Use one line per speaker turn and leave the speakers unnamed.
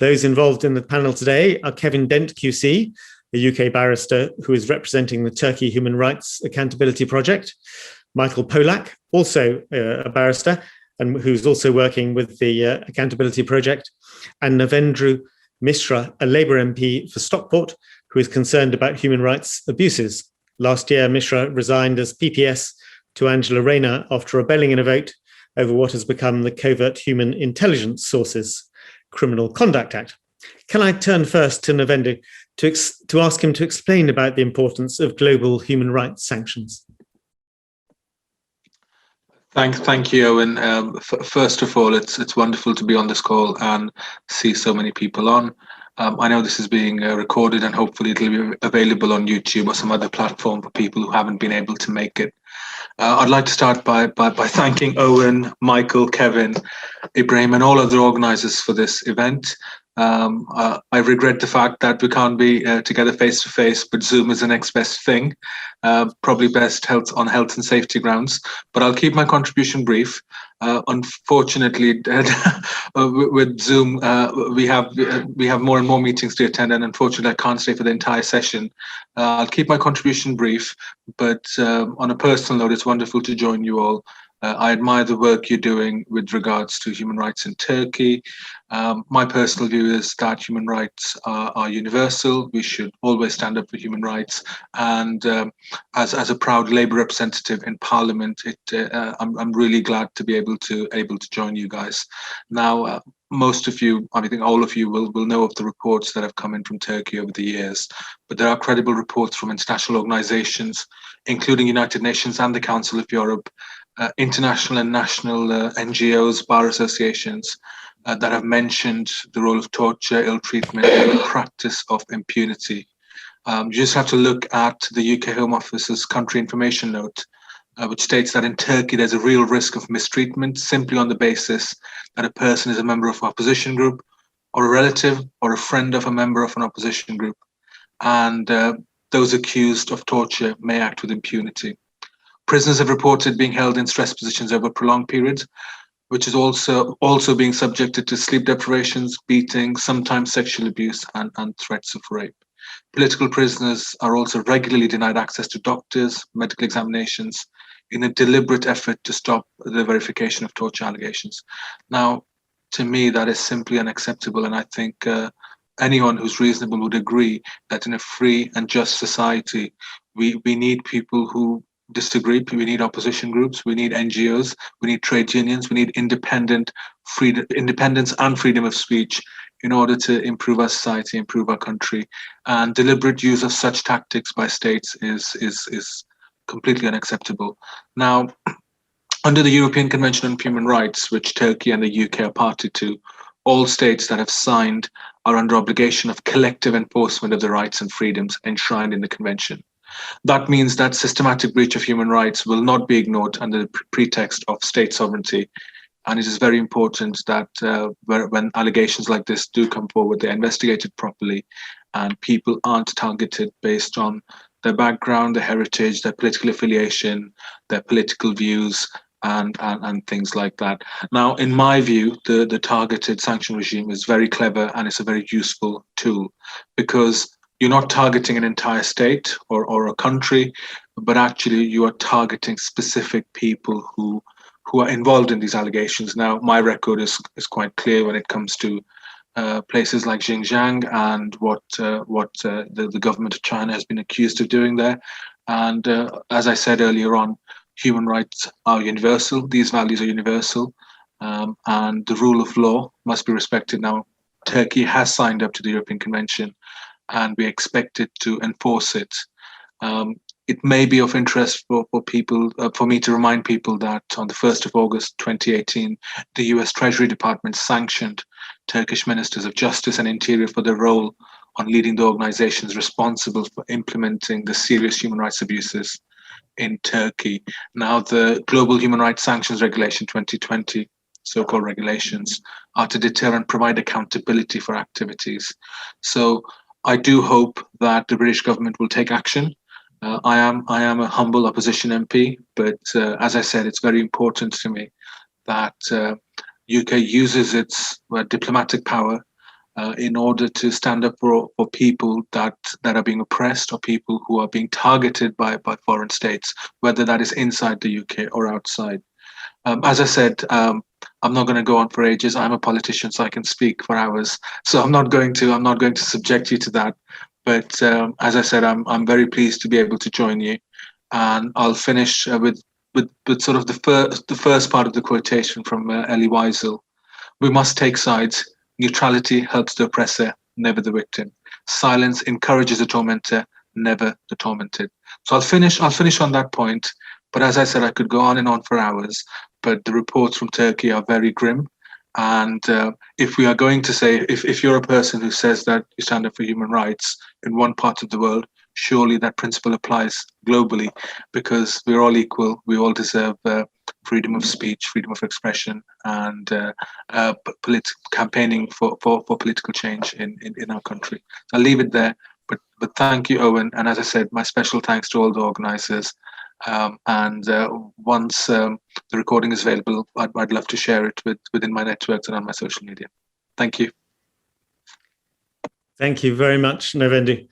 Those involved in the panel today are Kevin Dent QC, a UK barrister who is representing the Turkey Human Rights Accountability Project, Michael Polak, also a barrister, and who's also working with the Accountability Project, and Navendu Mishra, a Labour MP for Stockport, who is concerned about human rights abuses. Last year, Mishra resigned as PPS to Angela Rayner after rebelling in a vote over what has become the Covert Human Intelligence Sources Criminal Conduct Act. Can I turn first to Navendu to ask him to explain about the importance of global human rights sanctions?
Thank you, Owen. First of all, it's wonderful to be on this call and see so many people on. I know this is being recorded, and hopefully it'll be available on YouTube or some other platform for people who haven't been able to make it. I'd like to start by thanking Owen, Michael, Kevin, Ibrahim, and all other organisers for this event. I regret the fact that we can't be together face to face, but Zoom is the next best thing, probably best on health and safety grounds. But I'll keep my contribution brief. Unfortunately, with Zoom, we have more and more meetings to attend, and unfortunately, I can't stay for the entire session. I'll keep my contribution brief, but on a personal note, it's wonderful to join you all. I admire the work you're doing with regards to human rights in Turkey. My personal view is that human rights are universal. We should always stand up for human rights. And as a proud Labour representative in Parliament, I'm really glad to be able to join you guys. Now, most of you, I think all of you will know of the reports that have come in from Turkey over the years, but there are credible reports from international organizations, including United Nations and the Council of Europe, international and national NGOs, bar associations that have mentioned the role of torture, ill treatment, and the practice of impunity. You just have to look at the UK Home Office's country information note, which states that in Turkey there's a real risk of mistreatment simply on the basis that a person is a member of an opposition group or a relative or a friend of a member of an opposition group. And those accused of torture may act with impunity. Prisoners have reported being held in stress positions over prolonged periods, which is also being subjected to sleep deprivations, beating, sometimes sexual abuse, and threats of rape. Political prisoners are also regularly denied access to doctors, medical examinations, in a deliberate effort to stop the verification of torture allegations. Now, to me, that is simply unacceptable, and I think anyone who's reasonable would agree that in a free and just society, we need people who disagree. We need opposition groups, we need NGOs, we need trade unions, we need independence and freedom of speech in order to improve our society, improve our country. And deliberate use of such tactics by states is completely unacceptable. Now, under the European Convention on Human Rights, which Turkey and the UK are party to, all states that have signed are under obligation of collective enforcement of the rights and freedoms enshrined in the Convention. That means that systematic breach of human rights will not be ignored under the pretext of state sovereignty. And it is very important that when allegations like this do come forward, they're investigated properly and people aren't targeted based on their background, their heritage, their political affiliation, their political views, and things like that. Now, in my view, the targeted sanction regime is very clever and it's a very useful tool because you're not targeting an entire state or a country, but actually you are targeting specific people who are involved in these allegations. Now, my record is quite clear when it comes to places like Xinjiang and what the government of China has been accused of doing there. And as I said earlier on, human rights are universal. These values are universal, and the rule of law must be respected. Now, Turkey has signed up to the European Convention, and we expect it to enforce it. It may be of interest for me to remind people that on the 1st of August 2018, the US Treasury Department sanctioned Turkish ministers of justice and interior for their role on leading the organizations responsible for implementing the serious human rights abuses in Turkey. Now, the Global Human Rights Sanctions Regulation 2020, so-called regulations, are to deter and provide accountability for activities. So I do hope that the British government will take action. I am a humble opposition MP, but as I said, it's very important to me that UK uses its diplomatic power in order to stand up for people that are being oppressed or people who are being targeted by foreign states, whether that is inside the UK or outside. As I said, I'm not going to go on for ages. I'm a politician, so I can speak for hours. So I'm not going to subject you to that. But as I said, I'm very pleased to be able to join you, and I'll finish with sort of the first part of the quotation from Elie Wiesel. We must take sides. Neutrality helps the oppressor, never the victim. Silence encourages the tormentor, never the tormented. So I'll finish on that point. But as I said, I could go on and on for hours. But the reports from Turkey are very grim. And if we are going to say, if you're a person who says that you stand up for human rights in one part of the world, surely that principle applies globally, because we're all equal. We all deserve freedom of speech, freedom of expression, and campaigning for political change in our country. So I'll leave it there. But thank you, Owen. And as I said, my special thanks to all the organizers. Once the recording is available, I'd love to share it within my networks and on my social media. Thank you.
Thank you very much, Navendu.